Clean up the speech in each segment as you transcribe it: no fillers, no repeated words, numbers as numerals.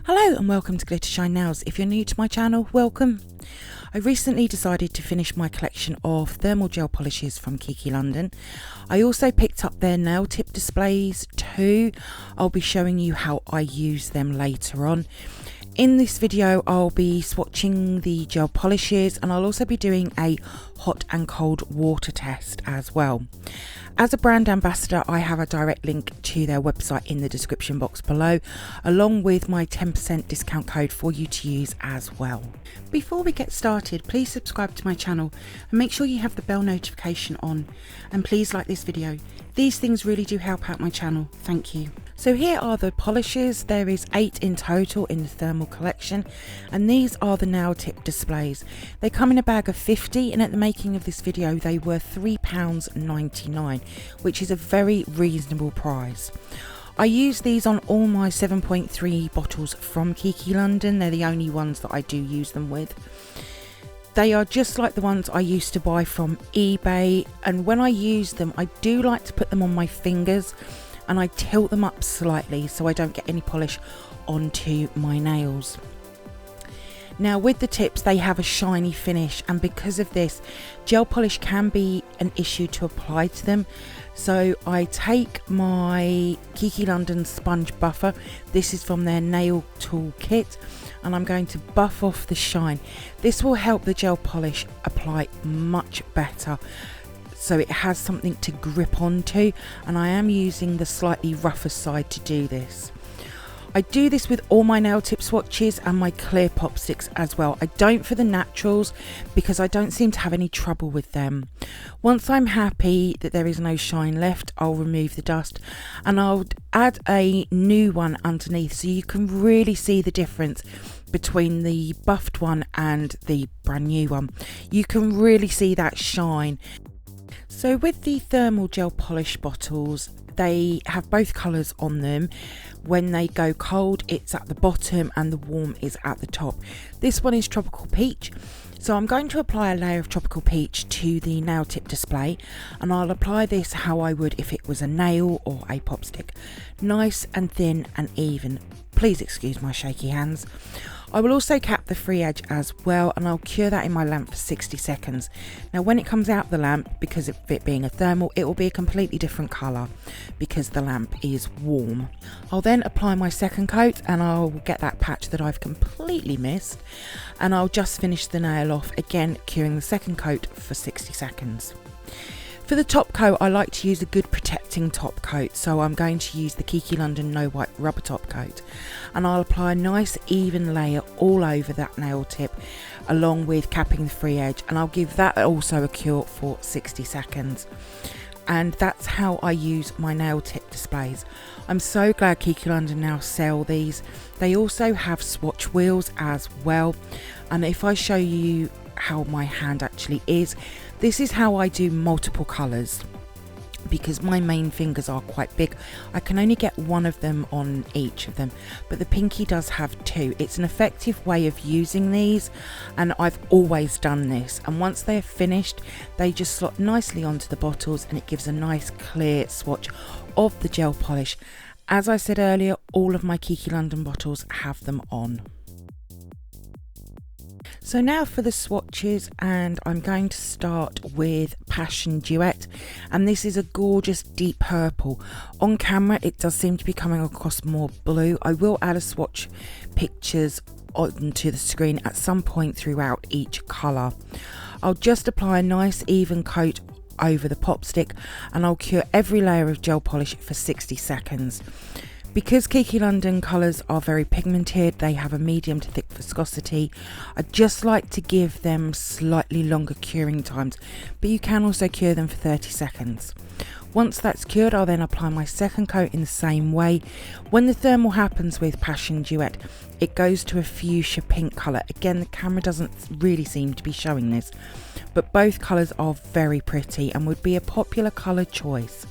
Hello and welcome to glittershinenails. If you're new to my channel, welcome. I recently decided to finish my collection of thermal gel polishes from Kiki London. I also picked up their nail tip displays too. I'll be showing you how I use them later on. In this video I'll be swatching the gel polishes and I'll also be doing a hot and cold water test as well. As a brand ambassador, I have a direct link to their website in the description box below, along with my 10% discount code for you to use as well. Before we get started, please subscribe to my channel and make sure you have the bell notification on, and please like this video. These things really do help out my channel, thank you. So here are the polishes. There is 8 in total in the thermal collection, and these are the nail tip displays. They come in a bag of 50, and at the making of this video they were £3.99, which is a very reasonable price. I use these on all my 7.3 bottles from Kiki London. They're the only ones that I do use them with. They are just like the ones I used to buy from eBay, and when I use them I do like to put them on my fingers and I tilt them up slightly so I don't get any polish onto my nails. Now with the tips, they have a shiny finish, and because of this, gel polish can be an issue to apply to them. So I take my Kiki London sponge buffer, this is from their nail tool kit, and I'm going to buff off the shine. This will help the gel polish apply much better, so it has something to grip onto, and I am using the slightly rougher side to do this. I do this with all my nail tip swatches and my clear pop sticks as well. I don't for the naturals because I don't seem to have any trouble with them. Once I'm happy that there is no shine left, I'll remove the dust and I'll add a new one underneath so you can really see the difference between the buffed one and the brand new one. You can really see that shine. So with the thermal gel polish bottles, they have both colours on them. When they go cold, it's at the bottom and the warm is at the top. This one is Tropical Peach. So I'm going to apply a layer of Tropical Peach to the nail tip display, and I'll apply this how I would if it was a nail or a pop stick. Nice and thin and even. Please excuse my shaky hands. I will also cap the free edge as well, and I'll cure that in my lamp for 60 seconds. Now when it comes out the lamp, because of it being a thermal, it will be a completely different colour because the lamp is warm. I'll then apply my second coat and I'll get that patch that I've completely missed, and I'll just finish the nail off, again curing the second coat for 60 seconds. For the top coat, I like to use a good protecting top coat, so I'm going to use the Kiki London No Wipe rubber top coat, and I'll apply a nice even layer all over that nail tip along with capping the free edge, and I'll give that also a cure for 60 seconds. And that's how I use my nail tip displays. I'm so glad Kiki London now sell these. They also have swatch wheels as well, and if I show you how my hand actually is, this is how I do multiple colours because my main fingers are quite big. I can only get one of them on each of them, but the pinky does have 2. It's an effective way of using these, and I've always done this, and once they're finished they just slot nicely onto the bottles and it gives a nice clear swatch of the gel polish. As I said earlier, all of my Kiki London bottles have them on. So now for the swatches, and I'm going to start with Passion Duet, and this is a gorgeous deep purple. On camera it does seem to be coming across more blue. I will add a swatch pictures onto the screen at some point throughout each colour. I'll just apply a nice even coat over the pop stick and I'll cure every layer of gel polish for 60 seconds. Because Kiki London colours are very pigmented, they have a medium to thick viscosity, I just like to give them slightly longer curing times, but you can also cure them for 30 seconds. Once that's cured, I'll then apply my second coat in the same way. When the thermal happens with Passion Duet, it goes to a fuchsia pink colour. Again, the camera doesn't really seem to be showing this, but both colours are very pretty and would be a popular colour choice.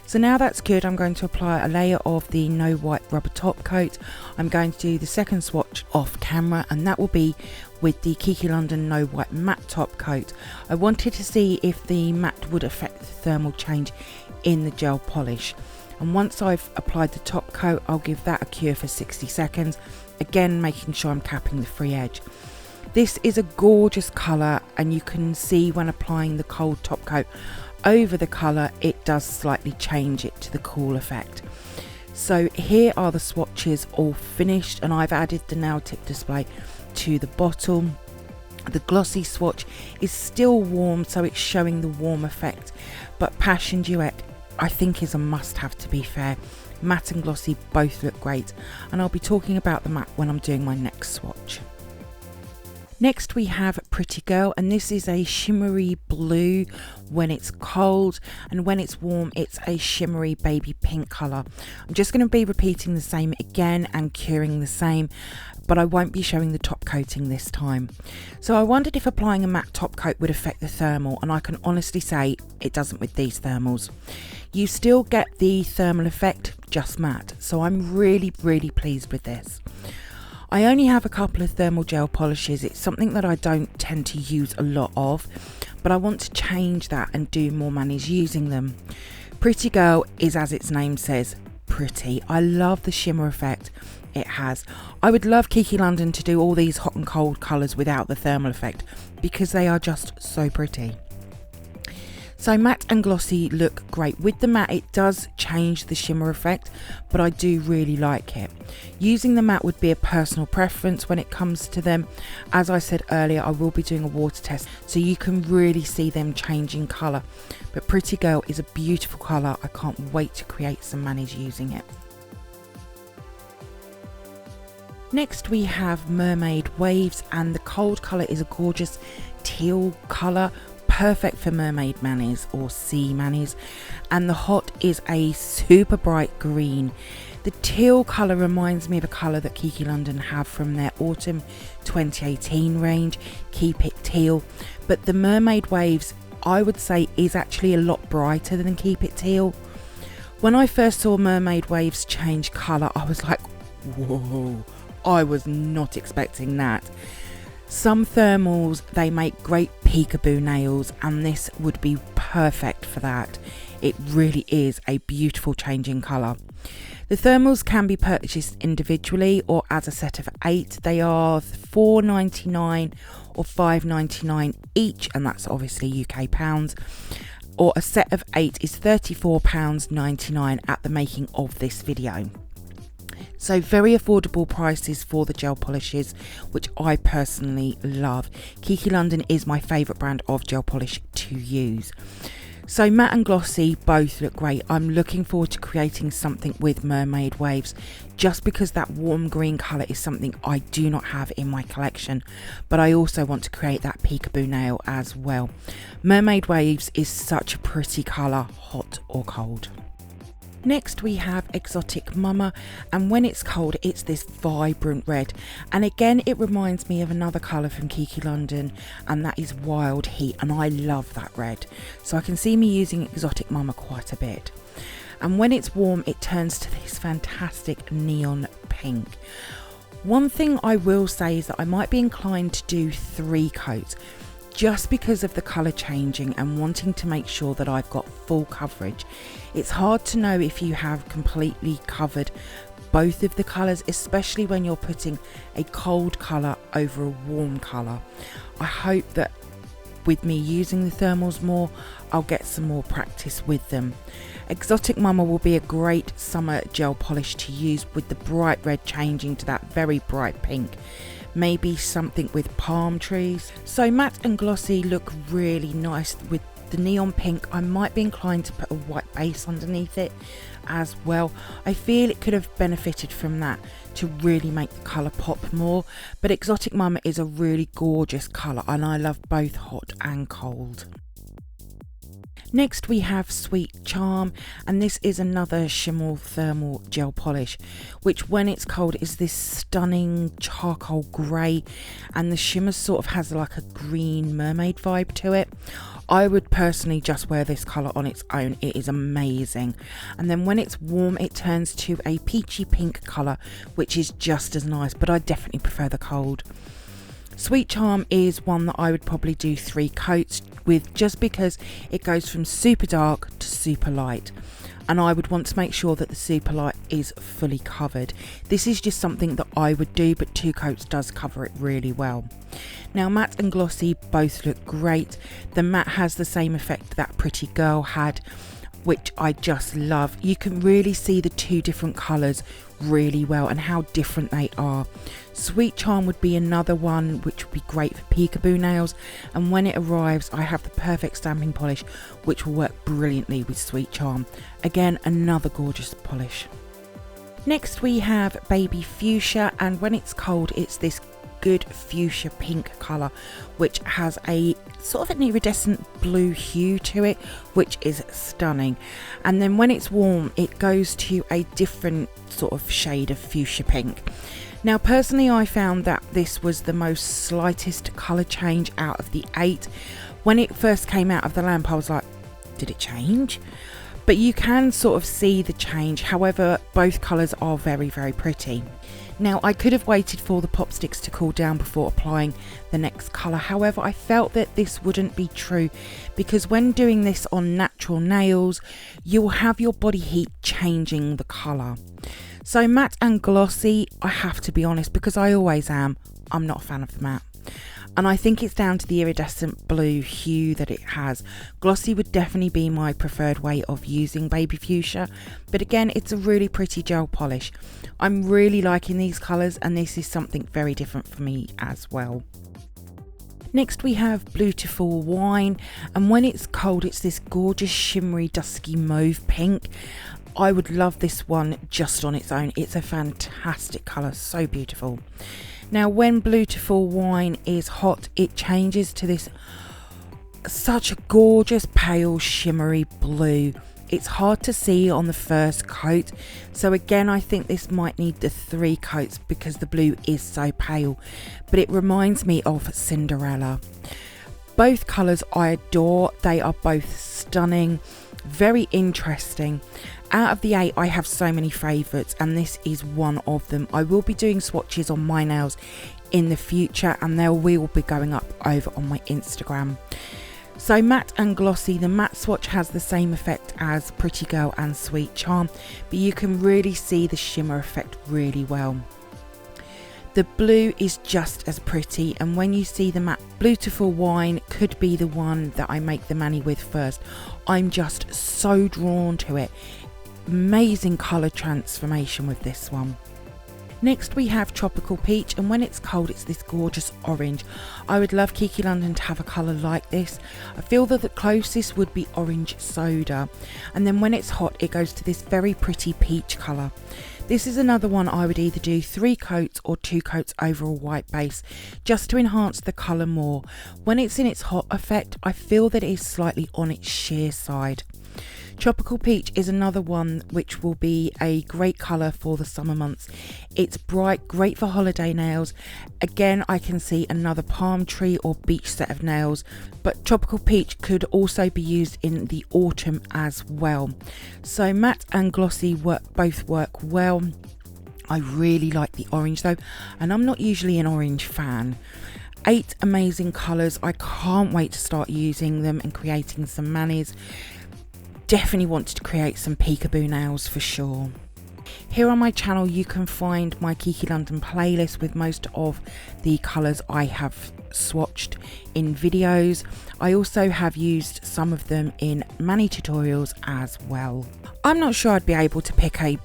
So now that's cured, I'm going to apply a layer of the No Wipe rubber top coat. I'm going to do the second swatch off camera, and that will be with the Kiki London No Wipe matte top coat. I wanted to see if the matte would affect the thermal change in the gel polish. And once I've applied the top coat, I'll give that a cure for 60 seconds again making sure I'm capping the free edge. This is a gorgeous colour, and you can see when applying the cold top coat over the colour it does slightly change it to the cool effect. So here are the swatches all finished, and I've added the nail tip display to the bottle. The glossy swatch is still warm, so it's showing the warm effect, but Passion Duet I think is a must have, to be fair. Matte and glossy both look great, and I'll be talking about the matte when I'm doing my next swatch. Next we have Pretty Girl, and this is a shimmery blue when it's cold, and when it's warm it's a shimmery baby pink colour. I'm just going to be repeating the same again and curing the same, but I won't be showing the top coating this time. So I wondered if applying a matte top coat would affect the thermal, and I can honestly say it doesn't with these thermals. You still get the thermal effect, just matte, so I'm really pleased with this. I only have a couple of thermal gel polishes. It's something that I don't tend to use a lot of, but I want to change that and do more manis using them. Pretty Girl is, as its name says, pretty. I love the shimmer effect it has. I would love Kiki London to do all these hot and cold colours without the thermal effect, because they are just so pretty. So matte and glossy look great. With the matte it does change the shimmer effect, but I do really like it. Using the matte would be a personal preference when it comes to them. As I said earlier, I will be doing a water test so you can really see them changing colour. But Pretty Girl is a beautiful colour. I can't wait to create some manis using it. Next we have Mermaid Waves, and the cold colour is a gorgeous teal colour, perfect for mermaid manis or sea manis, and the hot is a super bright green. The teal colour reminds me of a colour that Kiki London have from their autumn 2018 range, Keep It Teal, but the Mermaid Waves I would say is actually a lot brighter than Keep It Teal. When I first saw Mermaid Waves change colour I was like, whoa, I was not expecting that. Some thermals, they make great peekaboo nails, and this would be perfect for that. It really is a beautiful change in colour. The thermals can be purchased individually or as a set of 8. They are $4.99 or $5.99 each, and that's obviously UK pounds. Or a set of 8 is £34.99 at the making of this video. So very affordable prices for the gel polishes, which I personally love. Kiki London is my favourite brand of gel polish to use. So matte and glossy both look great. I'm looking forward to creating something with Mermaid Waves, just because that warm green colour is something I do not have in my collection, but I also want to create that peekaboo nail as well. Mermaid Waves is such a pretty colour, hot or cold. Next we have Exotic Mama, and when it's cold it's this vibrant red, and again it reminds me of another colour from Kiki London, and that is Wild Heat, and I love that red, so I can see me using Exotic Mama quite a bit. And when it's warm it turns to this fantastic neon pink. One thing I will say is that I might be inclined to do 3 coats, just because of the colour changing and wanting to make sure that I've got full coverage. It's hard to know if you have completely covered both of the colours, especially when you're putting a cold colour over a warm colour. I hope that with me using the thermals more, I'll get some more practice with them. Exotic Mama will be a great summer gel polish to use, with the bright red changing to that very bright pink. Maybe something with palm trees. So matte and glossy look really nice. With the neon pink, I might be inclined to put a white base underneath it as well. I feel it could have benefited from that to really make the colour pop more, but Exotic Mama is a really gorgeous colour and I love both hot and cold. Next we have Sweet Charm, and this is another shimmer thermal gel polish, which when it's cold is this stunning charcoal grey, and the shimmer sort of has like a green mermaid vibe to it. I would personally just wear this colour on its own, it is amazing. And then when it's warm it turns to a peachy pink colour, which is just as nice, but I definitely prefer the cold. Sweet Charm is one that I would probably do 3 coats with, just because it goes from super dark to super light. and I would want to make sure that the super light is fully covered. This is just something that I would do, but 2 coats does cover it really well. Now matte and glossy both look great. The matte has the same effect that Pretty Girl had, which I just love. You can really see the 2 different colours really well and how different they are. Sweet Charm would be another one which would be great for peekaboo nails, and when it arrives I have the perfect stamping polish which will work brilliantly with Sweet Charm. Again, another gorgeous polish. Next we have Baby Fuschia, and when it's cold it's this good fuchsia pink colour which has a sort of an iridescent blue hue to it, which is stunning. And then when it's warm it goes to a different sort of shade of fuchsia pink. Now personally I found that this was the most slightest colour change out of the 8. When it first came out of the lamp I was like, did it change? But you can sort of see the change. However, both colours are very, very pretty. Now I could have waited for the pop sticks to cool down before applying the next colour. However, I felt that this wouldn't be true because when doing this on natural nails, you'll have your body heat changing the colour. So matte and glossy, I have to be honest, because I always am, I'm not a fan of the matte. And I think it's down to the iridescent blue hue that it has. Glossy would definitely be my preferred way of using Baby Fuchsia, but again it's a really pretty gel polish. I'm really liking these colours and this is something very different for me as well. Next we have Blue-itful Wine, and when it's cold it's this gorgeous shimmery dusky mauve pink. I would love this one just on its own. It's a fantastic colour, so beautiful. Now when Blue-itful Wine is hot it changes to this such a gorgeous pale shimmery blue. It's hard to see on the first coat, so again I think this might need the 3 coats because the blue is so pale, but it reminds me of Cinderella. Both colours I adore, they are both stunning, very interesting. Out of the 8 I have so many favourites and this is one of them. I will be doing swatches on my nails in the future and they will be going up over on my Instagram. So matte and glossy, the matte swatch has the same effect as Pretty Girl and Sweet Charm, but you can really see the shimmer effect really well. The blue is just as pretty, and when you see the matte, Blue-itful Wine could be the one that I make the mani with first. I'm just so drawn to it. Amazing colour transformation with this one. Next we have Tropical Peach, and when it's cold it's this gorgeous orange. I would love Kiki London to have a colour like this. I feel that the closest would be Orange Soda, and then when it's hot it goes to this very pretty peach colour. This is another one I would either do 3 coats or 2 coats over a white base just to enhance the colour more. When it's in its hot effect I feel that it is slightly on its sheer side. Tropical Peach is another one which will be a great colour for the summer months. It's bright, great for holiday nails. Again, I can see another palm tree or beach set of nails, but Tropical Peach could also be used in the autumn as well. So matte and glossy both work well. I really like the orange though, and I'm not usually an orange fan. 8 amazing colours. I can't wait to start using them and creating some manis. Definitely wanted to create some peekaboo nails for sure. Here on my channel you can find my Kiki London playlist with most of the colours I have swatched in videos. I also have used some of them in mani tutorials as well. I'm not sure I'd be able to pick a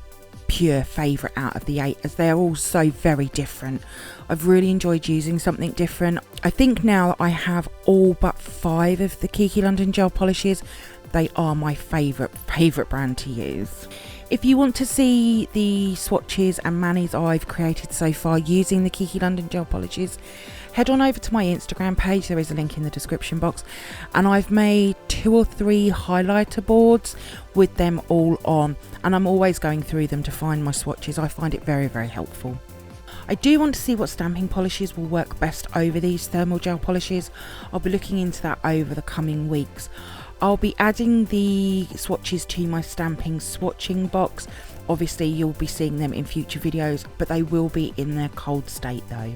pure favourite out of the 8 as they're all so very different. I've really enjoyed using something different. I think now I have all but 5 of the Kiki London gel polishes. They are my favourite brand to use. If you want to see the swatches and manis I've created so far using the Kiki London gel polishes, head on over to my Instagram page. There is a link in the description box, and I've made 2 or 3 highlighter boards with them all on, and I'm always going through them to find my swatches. I find it very, very helpful. I do want to see what stamping polishes will work best over these thermal gel polishes. I'll be looking into that over the coming weeks. I'll be adding the swatches to my stamping swatching box. Obviously you'll be seeing them in future videos, but they will be in their cold state though.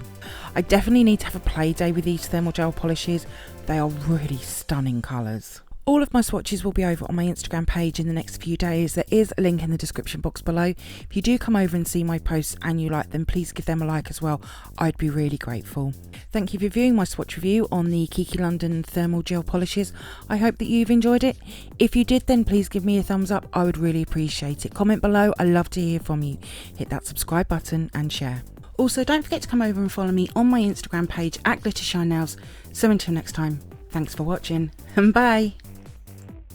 I definitely need to have a play day with these thermal gel polishes. They are really stunning colours. All of my swatches will be over on my Instagram page in the next few days. There is a link in the description box below. If you do come over and see my posts and you like them, please give them a like as well. I'd be really grateful. Thank you for viewing my swatch review on the Kiki London thermal gel polishes. I hope that you've enjoyed it. If you did, then please give me a thumbs up. I would really appreciate it. Comment below. I love to hear from you. Hit that subscribe button and share. Also, don't forget to come over and follow me on my Instagram page at glittershinenails. So until next time, thanks for watching and bye.